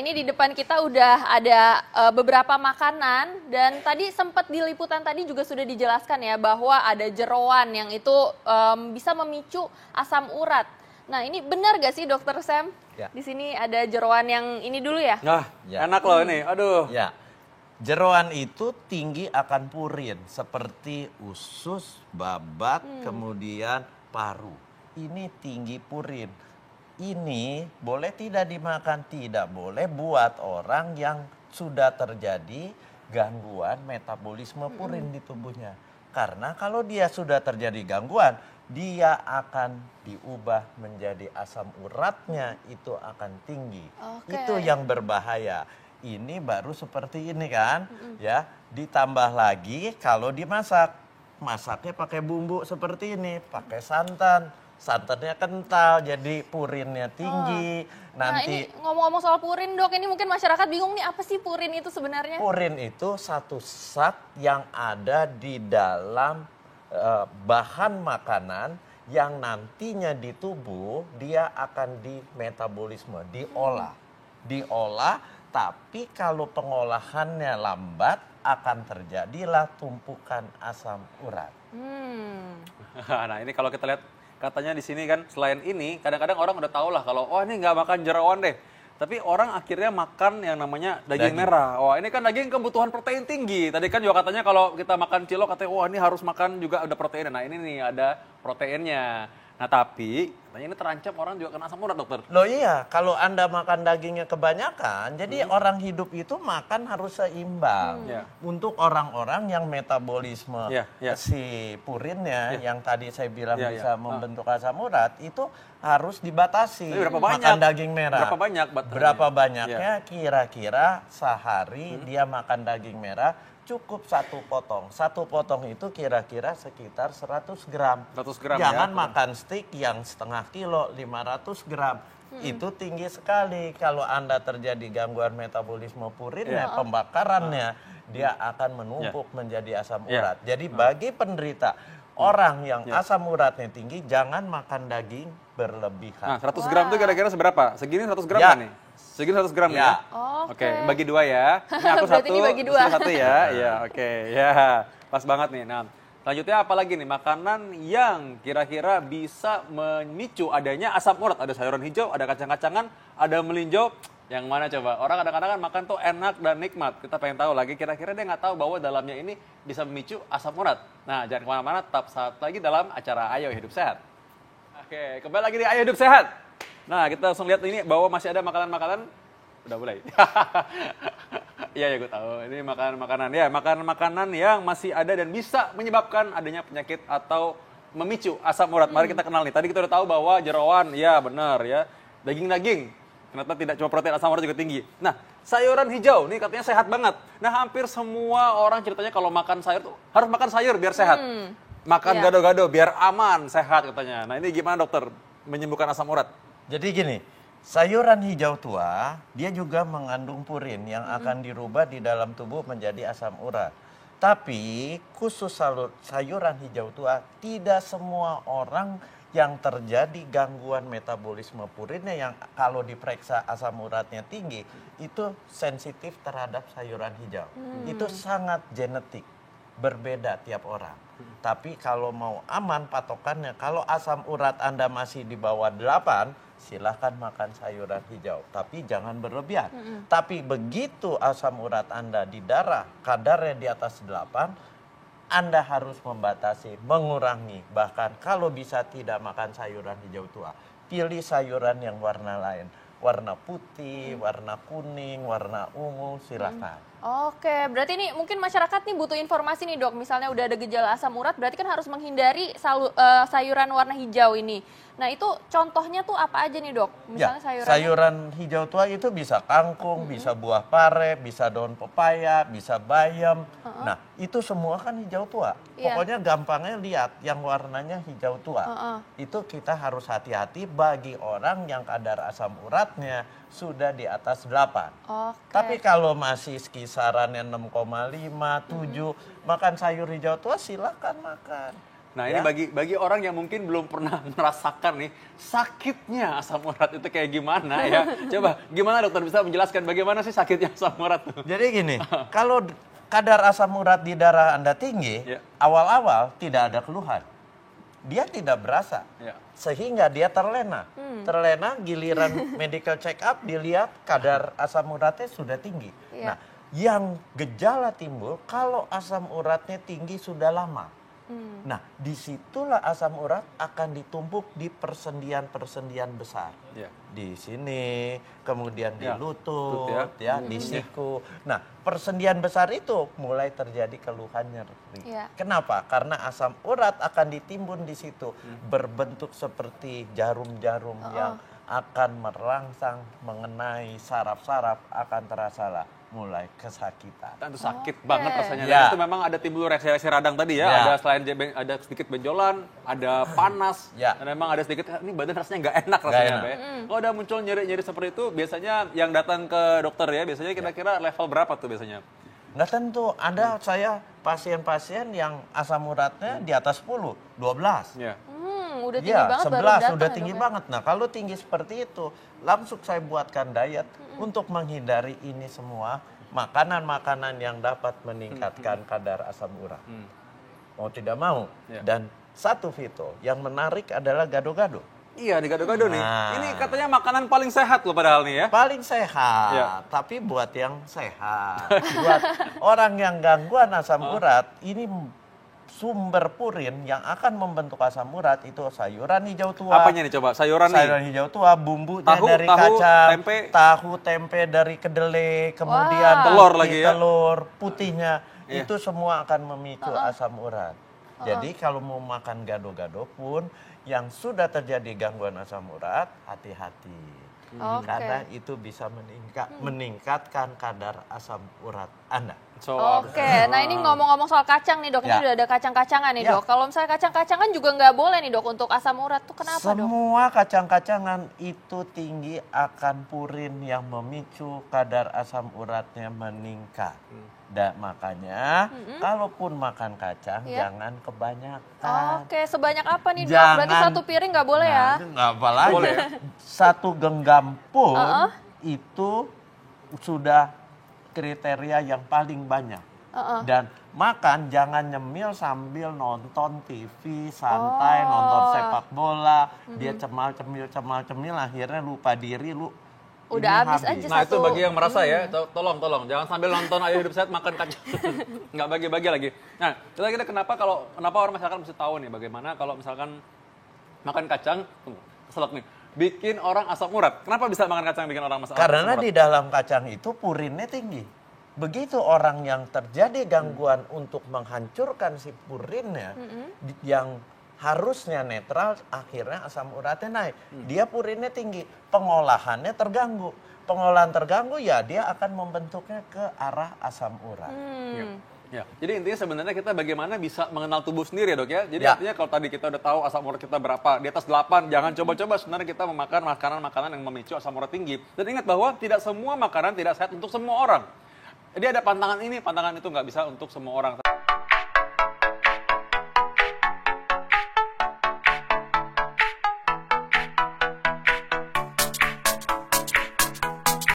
ini di depan kita udah ada beberapa makanan dan tadi sempat di liputan tadi juga sudah dijelaskan ya bahwa ada jeroan yang itu bisa memicu asam urat. Nah ini benar gak sih Dokter Sam? Ya. Di sini ada jeroan yang ini dulu ya? Nah, Ya. enak loh ini. Aduh. Ya, jeroan itu tinggi akan purin seperti usus, babat, kemudian paru. Ini tinggi purin. Ini boleh tidak dimakan, tidak boleh buat orang yang sudah terjadi gangguan metabolisme purin di tubuhnya. Karena kalau dia sudah terjadi gangguan, dia akan diubah menjadi asam uratnya itu akan tinggi. Oke. Itu yang berbahaya. Ini baru seperti ini kan, ya. Ditambah lagi kalau dimasak, masaknya pakai bumbu seperti ini, pakai santan. Santannya kental, jadi purinnya tinggi. Nah ini ngomong-ngomong soal purin dok, ini mungkin masyarakat bingung nih apa sih purin itu sebenarnya? Purin itu satu zat yang ada di dalam bahan makanan yang nantinya di tubuh dia akan dimetabolisme, diolah, tapi kalau pengolahannya lambat akan terjadilah tumpukan asam urat. Nah ini kalau kita lihat katanya di sini kan selain ini kadang-kadang orang udah tahu lah kalau oh ini nggak makan jeroan deh. Tapi orang akhirnya makan yang namanya daging merah. Wah ini kan daging kebutuhan protein tinggi. Tadi kan juga katanya kalau kita makan cilok katanya wah ini harus makan juga ada proteinnya. Nah ini nih ada proteinnya. Nah tapi katanya ini terancam orang juga kena asam urat dokter. Loh iya, kalau Anda makan dagingnya kebanyakan, jadi orang hidup itu makan harus seimbang. Untuk orang-orang yang metabolisme si purinnya yang tadi saya bilang bisa membentuk asam urat, itu harus dibatasi. Berapa banyak? Makan daging merah. Berapa banyak? Berapa banyaknya kira-kira sehari dia makan daging merah, cukup satu potong. Satu potong itu kira-kira sekitar 100 gram. 100 gram Jangan ya. makan steak yang setengah kilo, 500 gram. Itu tinggi sekali. Kalau Anda terjadi gangguan metabolisme purinnya, pembakarannya, dia akan menumpuk menjadi asam urat. Jadi bagi penderita orang yang asam uratnya tinggi, jangan makan daging berlebihan. Nah 100 gram itu kira-kira seberapa? Segini 100 gram kan nih? Segini 100 gram ya? Oke. Bagi dua ya. Ini aku Berarti satu, ini bagi dua. satu ya. Ya, oke. Ya, pas banget nih. Nah, selanjutnya apa lagi nih? Makanan yang kira-kira bisa memicu adanya asam urat. Ada sayuran hijau, ada kacang-kacangan, ada melinjo. Yang mana coba? Orang kadang-kadang kan makan tuh enak dan nikmat. Kita pengen tahu lagi, kira-kira dia nggak tahu bahwa dalamnya ini bisa memicu asam urat. Nah, jangan kemana-mana, tetap saat lagi dalam acara Ayo Hidup Sehat. Oke, kembali lagi di Ayo Hidup Sehat. Nah, kita langsung lihat ini bahwa masih ada makanan-makanan. Udah mulai. Iya ya gue tahu. Ini makanan-makanan ya, makanan-makanan yang masih ada dan bisa menyebabkan adanya penyakit atau memicu asam urat. Mari kita kenal nih. Tadi kita udah tahu bahwa jeroan, ya benar ya. Daging-daging. Ternyata tidak cuma protein, asam urat juga tinggi. Nah, sayuran hijau nih katanya sehat banget. Nah, hampir semua orang ceritanya kalau makan sayur tuh harus makan sayur biar sehat. Makan gado-gado biar aman, sehat katanya. Nah, ini gimana dokter menyembuhkan asam urat? Jadi gini, sayuran hijau tua, dia juga mengandung purin yang akan dirubah di dalam tubuh menjadi asam urat. Tapi khusus sayuran hijau tua, tidak semua orang yang terjadi gangguan metabolisme purinnya yang kalau diperiksa asam uratnya tinggi, itu sensitif terhadap sayuran hijau. Itu sangat genetik, berbeda tiap orang. Tapi kalau mau aman patokannya, kalau asam urat Anda masih di bawah 8, silahkan makan sayuran hijau, tapi jangan berlebihan. Tapi begitu asam urat Anda di darah, kadarnya di atas 8, Anda harus membatasi, mengurangi. Bahkan kalau bisa tidak makan sayuran hijau tua, pilih sayuran yang warna lain. Warna putih, warna kuning, warna ungu, silahkan. Oke, berarti ini mungkin masyarakat nih butuh informasi nih dok. Misalnya udah ada gejala asam urat, berarti kan harus menghindari sayuran warna hijau ini. Nah itu contohnya tuh apa aja nih dok? Misalnya sayuran hijau tua itu bisa kangkung, bisa buah pare, bisa daun pepaya, bisa bayam. Nah itu semua kan hijau tua. Pokoknya gampangnya lihat yang warnanya hijau tua. Itu kita harus hati-hati bagi orang yang kadar asam uratnya sudah di atas 8. Tapi kalau masih kisarannya 6,5, 7, makan sayur hijau tua silakan makan. Nah, ini bagi orang yang mungkin belum pernah merasakan nih sakitnya asam urat itu kayak gimana ya. Coba gimana dokter bisa menjelaskan bagaimana sih sakitnya asam urat tuh? Jadi gini, kalau kadar asam urat di darah Anda tinggi, Ya. awal-awal tidak ada keluhan. Dia tidak berasa. Ya. Sehingga dia terlena. Terlena, giliran medical check up dilihat kadar asam uratnya sudah tinggi. Iya. Nah, yang gejala timbul kalau asam uratnya tinggi sudah lama. Nah, disitulah asam urat akan ditumpuk di persendian-persendian besar. Ya. Di sini, kemudian di Ya, lutut, lutut di siku. Nah, persendian besar itu mulai terjadi keluhan nyeri. Ya. Kenapa? Karena asam urat akan ditimbun di situ, berbentuk seperti jarum-jarum yang akan merangsang mengenai saraf-saraf, akan terasa lah mulai kesakitan. Itu sakit banget rasanya. Dan Ya. itu memang ada timbul reaksi-reaksi radang tadi ya. Ya. Ada selain ada sedikit benjolan, ada panas, Ya. dan memang ada sedikit ini badan rasanya nggak enak Nggak rasanya. enak. Pak, ya. Kalau udah muncul nyeri-nyeri seperti itu, biasanya yang datang ke dokter ya, biasanya kira-kira level berapa tuh biasanya? Nggak tentu, ada saya pasien-pasien yang asam uratnya di atas 10, 12. Ya. Udah tinggi Ya, banget baru 11 datang udah ya, tinggi Dok, ya? banget. Nah, kalau tinggi seperti itu, langsung saya buatkan diet untuk menghindari ini semua. Makanan-makanan yang dapat meningkatkan kadar asam urat. Mau tidak mau. Ya. Dan satu Vito, yang menarik adalah gado-gado. Iya, di gado-gado nih. Nah. Ini katanya makanan paling sehat loh padahal nih ya. Paling sehat, Ya. tapi buat yang sehat. Buat orang yang gangguan asam urat, ini sumber purin yang akan membentuk asam urat itu sayuran hijau tua. Apanya nih coba? Sayuran nih. Sayuran hijau tua, bumbunya Tahu, dari tahu, kacang, tempe. tahu, tempe dari kedelai, kemudian Wah. Telur putih, lagi ya? telur putihnya, Iya. itu semua akan memicu asam urat. Jadi kalau mau makan gado-gado pun yang sudah terjadi gangguan asam urat, hati-hati. Oke. Karena itu bisa meningkatkan kadar asam urat Anda. So, Oke, nah ini ngomong-ngomong soal kacang nih dok, ini Ya. udah ada kacang-kacangan nih Ya. dok. Kalau misalnya kacang-kacangan juga nggak boleh nih dok untuk asam urat tuh kenapa dok? Semua kacang-kacangan itu tinggi akan purin yang memicu kadar asam uratnya meningkat. Dan makanya kalaupun makan kacang Ya. jangan kebanyakan. Oke, sebanyak apa nih dok? Berarti Jangan- satu piring nggak boleh ya? Nggak apa lagi. Boleh. Satu genggam pun itu sudah kriteria yang paling banyak. Dan makan jangan nyemil sambil nonton TV, santai, nonton sepak bola. Dia cemal-cemil, akhirnya lupa diri, Udah ini habis aja Nah itu satu. bagi yang merasa ya, tolong jangan sambil nonton Ayo Hidup Sehat makan kacang, nggak bagi-bagi lagi. Nah kita kenapa orang masyarakat mesti tahu nih bagaimana kalau misalkan makan kacang, keselak nih, bikin orang asam urat. Kenapa bisa makan kacang bikin orang asam Karena urat? di dalam kacang itu purinnya tinggi. Begitu orang yang terjadi gangguan untuk menghancurkan si purinnya, yang harusnya netral, akhirnya asam uratnya naik. Dia purinnya tinggi, pengolahannya terganggu. Pengolahan terganggu ya dia akan membentuknya ke arah asam urat. Ya, jadi intinya sebenarnya kita bagaimana bisa mengenal tubuh sendiri ya dok ya. Jadi Ya. artinya kalau tadi kita udah tahu asam urat kita berapa, di atas 8, jangan coba-coba sebenarnya kita memakan makanan-makanan yang memicu asam urat tinggi. Dan ingat bahwa tidak semua makanan tidak sehat untuk semua orang. Jadi ada pantangan ini, pantangan itu nggak bisa untuk semua orang.